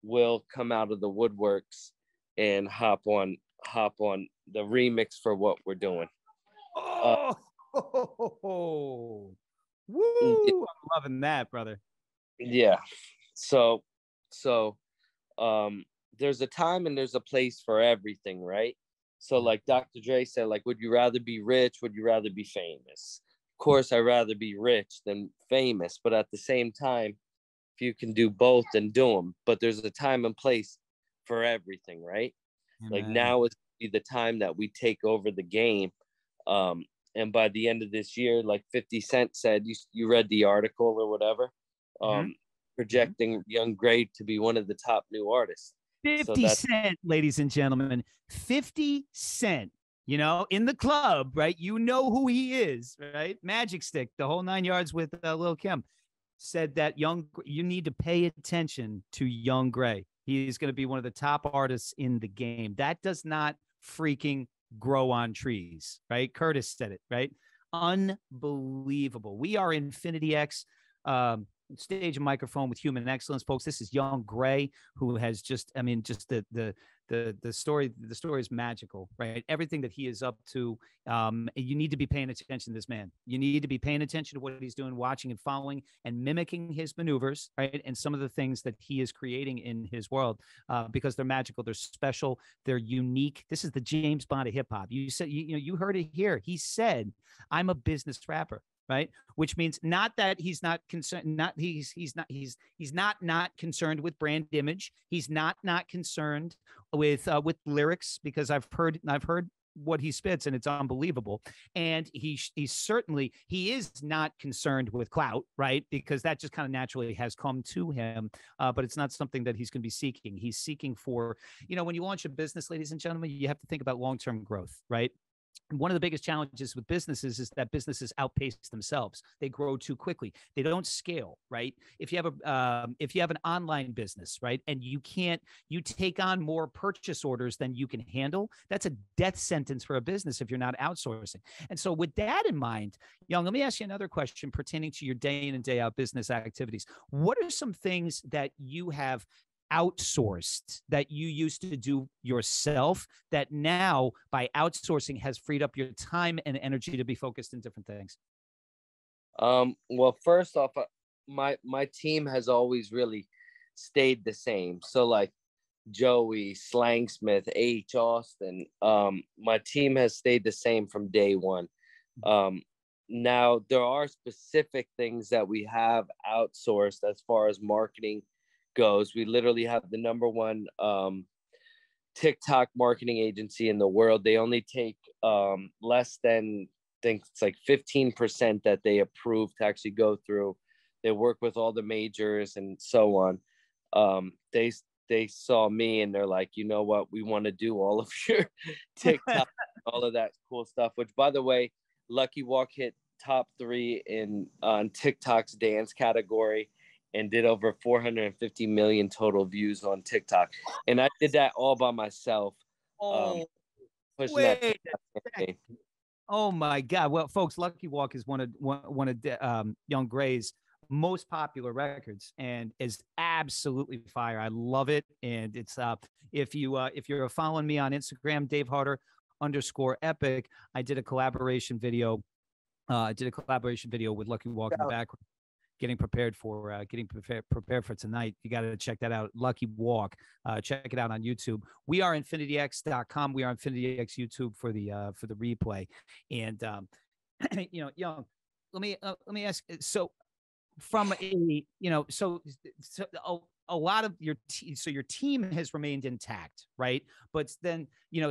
B: will come out of the woodworks and hop on the remix for what we're doing.
A: Woo! Yeah. I'm loving that, brother.
B: Yeah. So there's a time and there's a place for everything, right? So like Dr. Dre said, like, would you rather be rich? Would you rather be famous? Of course, I'd rather be rich than famous. But at the same time, if you can do both, then do them. But there's a time and place for everything, right? Amen. Like now is the time that we take over the game. And by the end of this year, like 50 Cent said, you read the article or whatever. projecting Young Gray to be one of the top new artists.
A: 50 Cent, ladies and gentlemen, 50 Cent, you know, in the club, right? You know who he is, right? Magic Stick, the whole 9 yards with Lil Kim, said that you need to pay attention to Young Gray. He's going to be one of the top artists in the game. That does not freaking grow on trees, right? Curtis said it, right? Unbelievable. We are Infinity X. Stage and microphone with human excellence, folks. This is Young Gray, who has just, I mean, just the story is magical, right? Everything that he is up to, you need to be paying attention to this man. You need to be paying attention to what he's doing, watching and following and mimicking his maneuvers, right? And some of the things that he is creating in his world, because they're magical, they're special, they're unique. This is the James Bond of hip hop. You said, you heard it here. He said, "I'm a business rapper." Right, which means not that he's not concerned, he's not concerned with brand image. He's not concerned with lyrics, because I've heard what he spits, and it's unbelievable. And he is not concerned with clout, right? Because that just kind of naturally has come to him, but it's not something that he's going to be seeking. He's seeking for, when you launch a business, ladies and gentlemen, you have to think about long-term growth, right? One of the biggest challenges with businesses is that businesses outpace themselves. They grow too quickly. They don't scale, right? If you have an online business, right, and you take on more purchase orders than you can handle, that's a death sentence for a business if you're not outsourcing. And so with that in mind, Young, let me ask you another question pertaining to your day in and day out business activities. What are some things that you have outsourced that you used to do yourself that now by outsourcing has freed up your time and energy to be focused in different things?
B: Well, first off, my team has always really stayed the same. So like Joey, Slangsmith, H, Austin, my team has stayed the same from day one. Now there are specific things that we have outsourced as far as marketing goes. We literally have the number one TikTok marketing agency in the world. They only take less than, I think it's like 15% that they approve to actually go through. They work with all the majors and so on. They saw me and they're like, you know what, we want to do all of your TikTok, all of that cool stuff, which by the way, Lucky Walk hit top 3 on TikTok's dance category and did over 450 million total views on TikTok. And I did that all by myself.
A: Wait. Oh my God. Well, folks, Lucky Walk is one of Young Gray's most popular records and is absolutely fire. I love it. And it's if you're following me on Instagram, Dave Harder _epic, I did a collaboration video. With Lucky Walk in the background, getting prepared for tonight. You got to check that out. Lucky Walk. Check it out on YouTube. We are infinityx.com. We are InfinityX YouTube for the replay. And Young, let me ask. So from a lot of your your team has remained intact, right? But then,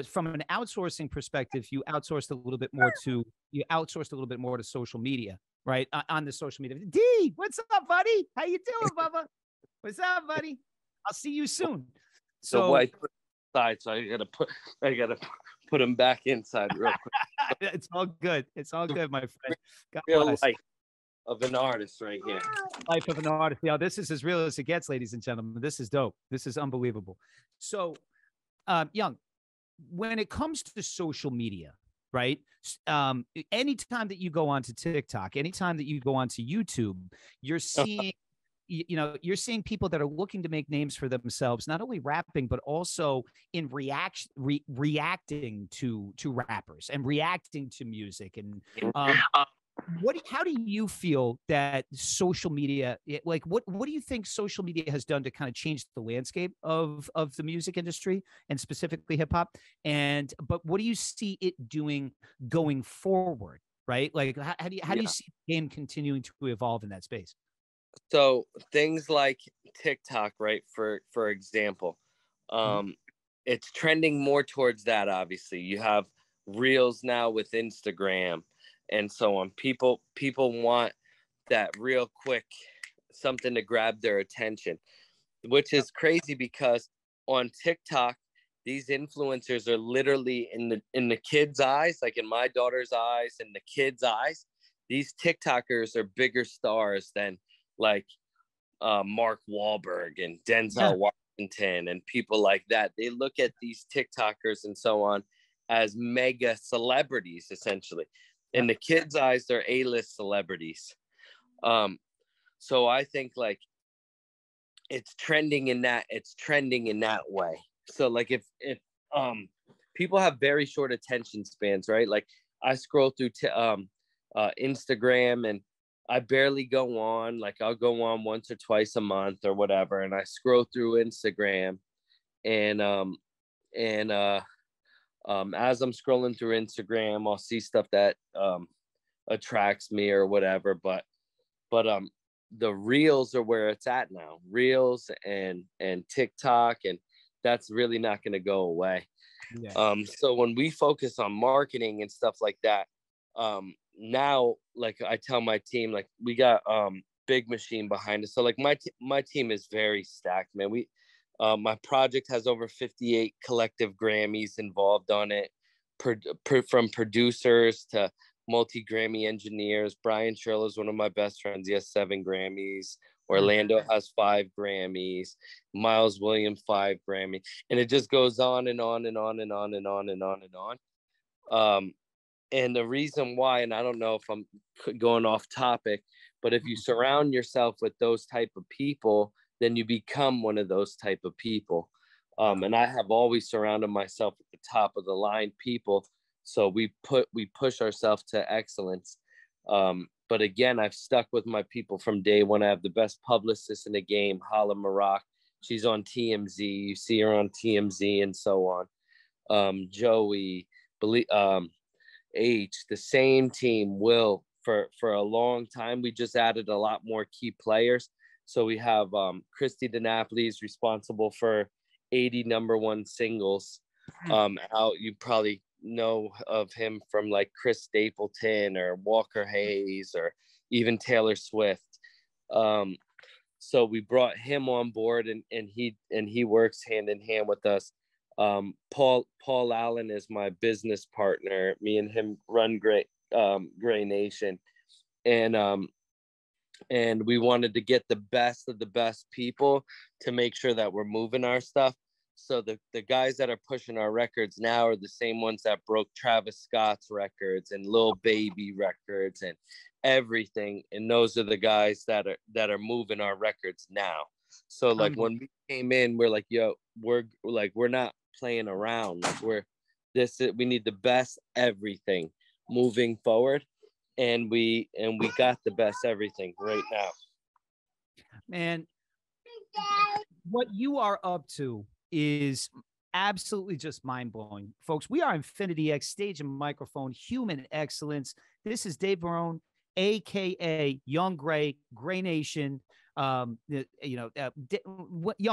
A: from an outsourcing perspective, you outsourced a little bit more to social media, right? On the social media. D, what's up, buddy? How you doing, Bubba? What's up, buddy? I'll see you soon.
B: So I put inside, so I gotta put him back inside real quick.
A: It's all good. It's all good, my friend. God
B: real
A: bless.
B: life of an artist right here.
A: Life of an artist. Yeah, this is as real as it gets, ladies and gentlemen. This is dope. This is unbelievable. So, Young, when it comes to social media, right? Anytime that you go onto TikTok, anytime that you go onto YouTube, you're seeing, you're seeing people that are looking to make names for themselves, not only rapping, but also in reacting to rappers and reacting to music. And how do you feel that social media, what do you think social media has done to kind of change the landscape of the music industry and specifically hip hop? But what do you see it doing going forward? Right? Like, how do you see the game continuing to evolve in that space?
B: So things like TikTok, right? For example, it's trending more towards that. Obviously, you have Reels now with Instagram and so on. People want that real quick something to grab their attention, which is crazy because on TikTok, these influencers are literally in the kids' eyes, like in my daughter's eyes and the kids' eyes. These TikTokers are bigger stars than like Mark Wahlberg and Denzel Washington and people like that. They look at these TikTokers and so on as mega celebrities, essentially. In the kids' eyes, they're A-list celebrities. So I think like it's trending in that way. So like if people have very short attention spans, right? Like I scroll through Instagram and I barely go on. Like I'll go on once or twice a month or whatever, and I scroll through Instagram, and as I'm scrolling through Instagram, I'll see stuff that attracts me or whatever. But the reels are where it's at now. Reels and TikTok, and that's really not going to go away. Yeah. So when we focus on marketing and stuff like that, now, like I tell my team, like we got big machine behind us. So like my team is very stacked, man. My project has over 58 collective Grammys involved on it, from producers to multi-Grammy engineers. Brian Shirley is one of my best friends. He has 7 Grammys. Orlando has 5 Grammys. Miles Williams 5 Grammys, and it just goes on and on and on and on and on and on and on. And the reason why, and I don't know if I'm going off topic, but if you surround yourself with those type of people, then you become one of those type of people. And I have always surrounded myself at the top of the line people. So we push ourselves to excellence. But again, I've stuck with my people from day one. I have the best publicist in the game, Hala Marak. She's on TMZ. You see her on TMZ and so on. Joey, H, the same team. Will, for a long time. We just added a lot more key players. So we have Christy DiNapoli is responsible for 80 #1 singles out. You probably know of him from like Chris Stapleton or Walker Hayes or even Taylor Swift. So we brought him on board, and he works hand in hand with us. Paul Allen is my business partner. Me and him run Grey Nation, and we wanted to get the best of the best people to make sure that we're moving our stuff. So the guys that are pushing our records now are the same ones that broke Travis Scott's records and Lil Baby records and everything. And those are the guys that are moving our records now. So like when we came in, we're like, yo, we're not playing around. Like we need the best everything moving forward. And we got the best everything right now.
A: Man, what you are up to is absolutely just mind-blowing. Folks, we are Infinity X, stage and microphone, human excellence. This is Dave Barone, aka Young Grey Nation. Young,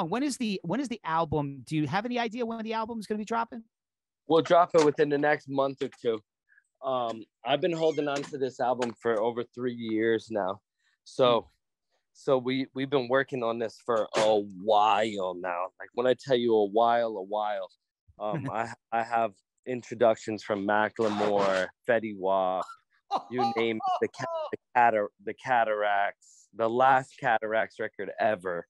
A: when is the album? Do you have any idea when the album is going to be dropping?
B: We'll drop it within the next month or two. I've been holding on to this album for over 3 years now. So we've been working on this for a while now. Like when I tell you a while, I have introductions from Macklemore, Fetty Wap, you name it, the Cataracts, the last Cataracts record ever.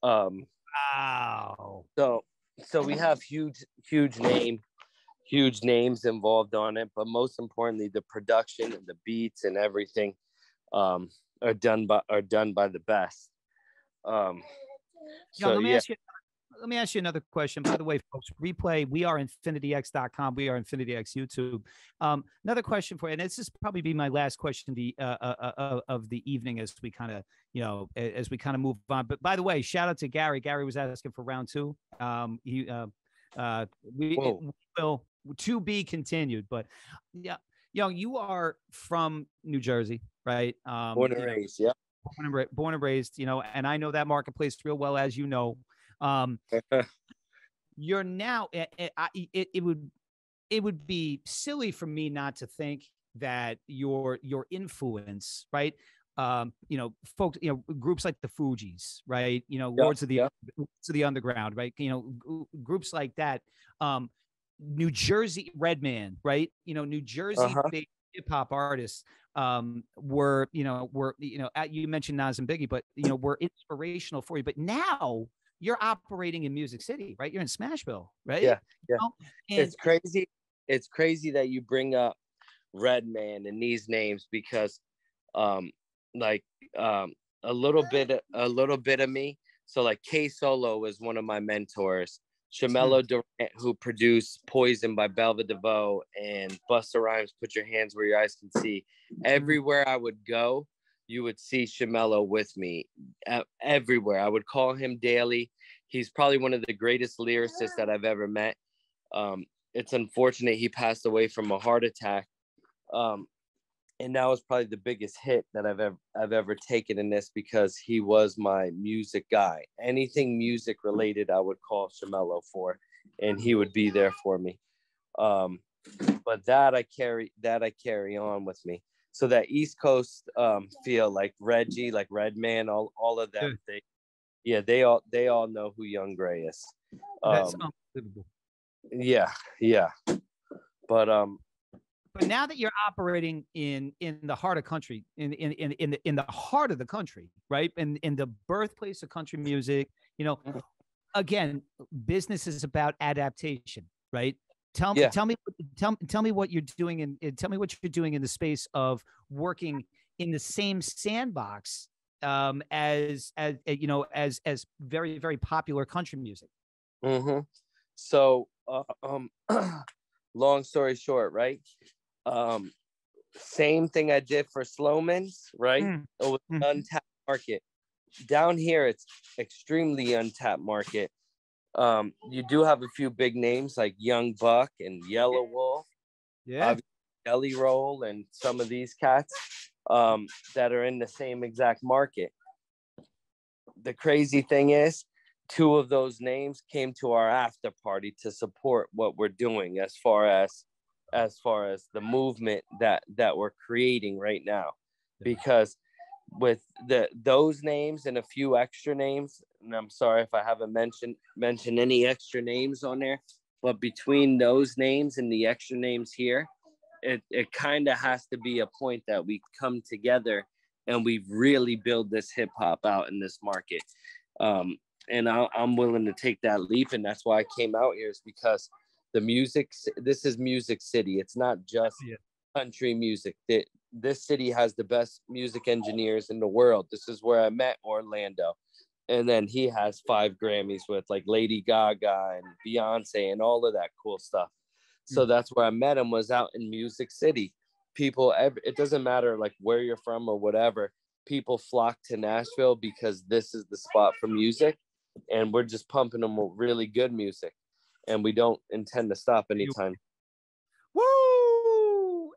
A: Wow.
B: So we have huge names involved on it, but most importantly, the production and the beats and everything are done by the best.
A: Let me ask you another question. By the way, folks, replay, we are infinityx.com. We are Infinity X YouTube. Another question for you, and this is probably be my last question of the evening as we kind of move on. But by the way, shout out to Gary. Gary was asking for round 2. We will to be continued. But yeah, Young, you are from New Jersey, right?
B: Born and raised, yeah.
A: Born and raised, and I know that marketplace real well, as you know. You're now. It would be silly for me not to think that your influence, right? folks, groups like the Fugees, right?
B: Yeah,
A: Lords of
B: yeah.
A: the Underground, right? Groups like that. New Jersey Redman, right? New Jersey
B: Uh-huh.
A: hip hop artists were you mentioned Nas and Biggie, but were inspirational for you. But now you're operating in Music City, right? You're in Smashville, right?
B: Yeah, yeah.
A: And
B: It's crazy. It's crazy that you bring up Redman and these names because um like a little bit of me. So like K Solo is one of my mentors. Shamello Durant, who produced Poison by Belva DeVoe, and Busta Rhymes, Put Your Hands Where Your Eyes Can See. Everywhere I would go, you would see Shamello with me. Everywhere. I would call him daily. He's probably one of the greatest lyricists that I've ever met. It's unfortunate he passed away from a heart attack. And that was probably the biggest hit that I've ever taken in this, because he was my music guy. Anything music related, I would call Shamello for, and he would be there for me. But that I carry on with me. So that East Coast feel, like Reggie, like Redman, all of them. They all know who Young Gray is.
A: that's unbelievable.
B: Yeah, yeah. But
A: now that you're operating in the heart of country, in the heart of the country, right? In the birthplace of country music, again, business is about adaptation, right? Tell me what you're doing, and tell me what you're doing in the space of working in the same sandbox as very, very popular country music.
B: Mm-hmm. So long story short, right? Same thing I did for Slowman's, right? It was an untapped market. Down here, it's extremely untapped market. You do have a few big names like Young Buck and Yellow Wolf, Jelly Roll, and some of these cats that are in the same exact market. The crazy thing is, two of those names came to our after party to support what we're doing as far as the movement that we're creating right now. Because with those names and a few extra names, and I'm sorry if I haven't mentioned any extra names on there, but between those names and the extra names here, it kind of has to be a point that we come together and we really build this hip hop out in this market. And I'm willing to take that leap, and that's why I came out here, is because this is Music City. It's not just country music. This city has the best music engineers in the world. This is where I met Orlando. And then he has 5 Grammys with like Lady Gaga and Beyonce and all of that cool stuff. So that's where I met him, was out in Music City. People, it doesn't matter like where you're from or whatever. People flock to Nashville because this is the spot for music. And we're just pumping them with really good music. And we don't intend to stop anytime.
A: Woo!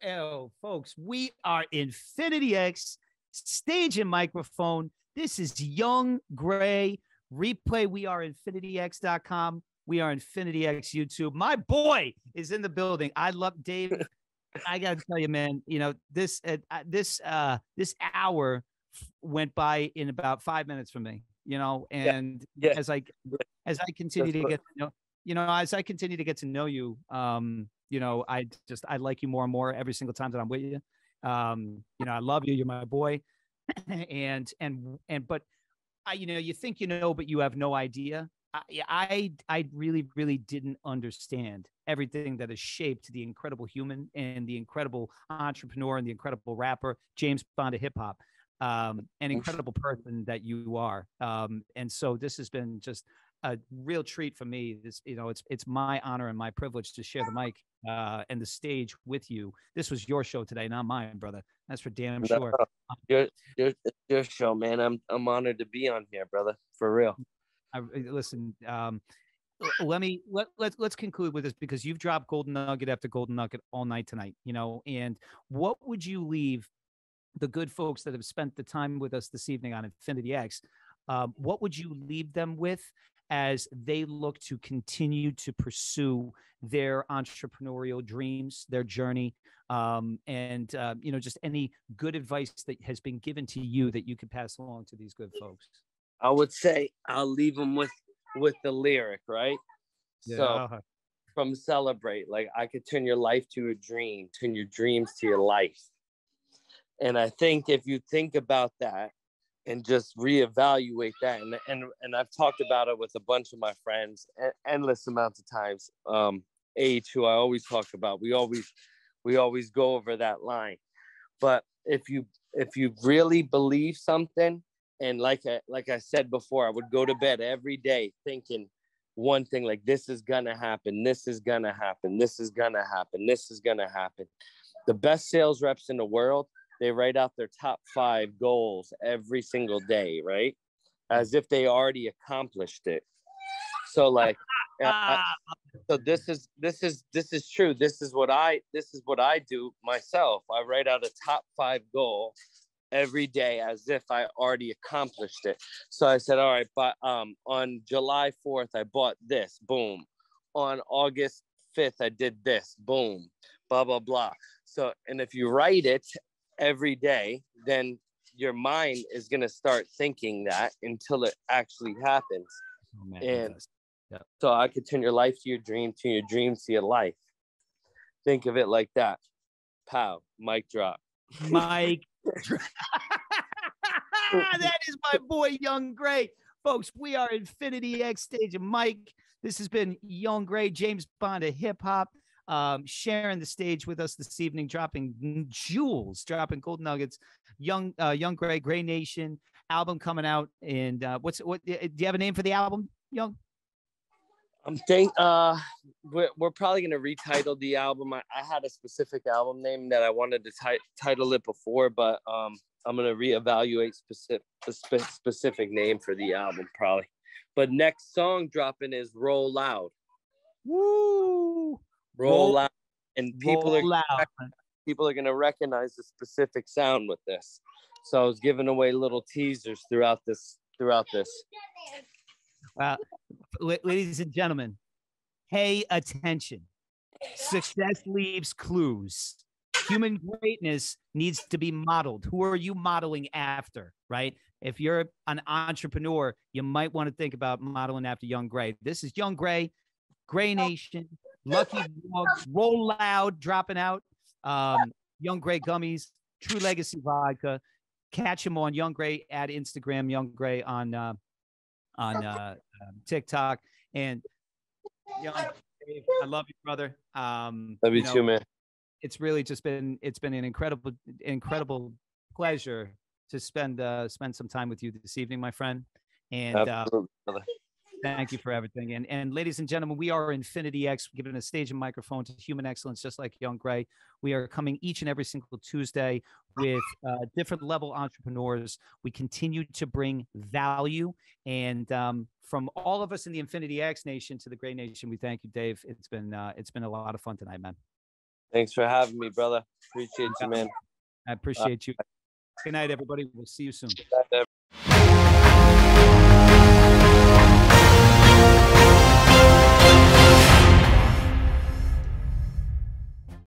A: Oh, folks, we are Infinity X, stage and microphone. This is Young Gray. Replay, we are infinityx.com. We are Infinity X YouTube. My boy is in the building. I love Dave. I got to tell you, man, this hour went by in about 5 minutes for me, and as I continue to get as I continue to get to know you, I like you more and more every single time that I'm with you. I love you. You're my boy. But you think, but you have no idea. I really, really didn't understand everything that has shaped the incredible human and the incredible entrepreneur and the incredible rapper, James Bond of hip hop, an incredible person that you are. And so this has been just a real treat for me. It's my honor and my privilege to share the mic and the stage with you. This was your show today, not mine, brother. That's for damn sure.
B: Your show, man. I'm honored to be on here, brother. For real.
A: Listen, let's conclude with this, because you've dropped golden nugget after golden nugget all night tonight, and what would you leave the good folks that have spent the time with us this evening on Infinity X? What would you leave them with as they look to continue to pursue their entrepreneurial dreams, their journey, and you know, just any good advice that has been given to you that you could pass along to these good folks?
B: I would say I'll leave them with the lyric, right? So
A: Yeah.
B: from Celebrate, like, I could turn your life to a dream, turn your dreams to your life. And I think if you think about that and just reevaluate that, and I've talked about it with a bunch of my friends endless amounts of times. H, who I always talk about, we always go over that line. But if you really believe something, and like I said before, I would go to bed every day thinking one thing, like, this is gonna happen, this is gonna happen, this is gonna happen, this is gonna happen. The best sales reps in the world, they write out their top 5 goals every single day, right? As if they already accomplished it. So like, so this is true. This is what I do myself. I write out a top 5 goal every day as if I already accomplished it. So I said, all right, but on July 4th, I bought this, boom. On August 5th, I did this, boom, blah, blah, blah. So, and if you write it every day, then your mind is going to start thinking that until it actually happens.
A: Oh, man,
B: and so I could turn your life to your dream, turn your dreams to your life. Think of it like that. Pow, mic drop.
A: Mike. That is my boy, Young Grey. Folks, we are Infinity X Stage. And Mike, this has been Young Grey, James Bond of hip hop, sharing the stage with us this evening, dropping jewels, dropping gold nuggets. Young Grey, Grey Nation album coming out. And do you have a name for the album, Young?
B: I'm we're probably going to retitle the album. I had a specific album name that I wanted to title it before, but I'm going to reevaluate specific name for the album probably. But next song dropping is Roll Loud.
A: Woo!
B: Roll Loud. And people are going to recognize the specific sound with this. So I was giving away little teasers throughout this.
A: Ladies and gentlemen, pay attention. Success leaves clues. Human greatness needs to be modeled. Who are you modeling after, right? If you're an entrepreneur, you might want to think about modeling after Young Grey. This is Young Grey, Grey Nation, Lucky Dog, Roll Loud, dropping out, Young Grey Gummies, True Legacy Vodka. Catch him on Young Grey at Instagram, Young Grey on TikTok. And Young, Dave, I love you, brother.
B: Love you too, man.
A: It's really just been an incredible pleasure to spend some time with you this evening, my friend. And thank you for everything. And ladies and gentlemen, we are Infinity X, giving a stage and microphone to human excellence, just like Young Grey. We are coming each and every single Tuesday with different level entrepreneurs. We continue to bring value. And from all of us in the Infinity X Nation to the Grey Nation, we thank you, Dave. It's been a lot of fun tonight, man.
B: Thanks for having me, brother. Appreciate you, man.
A: I appreciate you. Good night, everybody. We'll see you soon.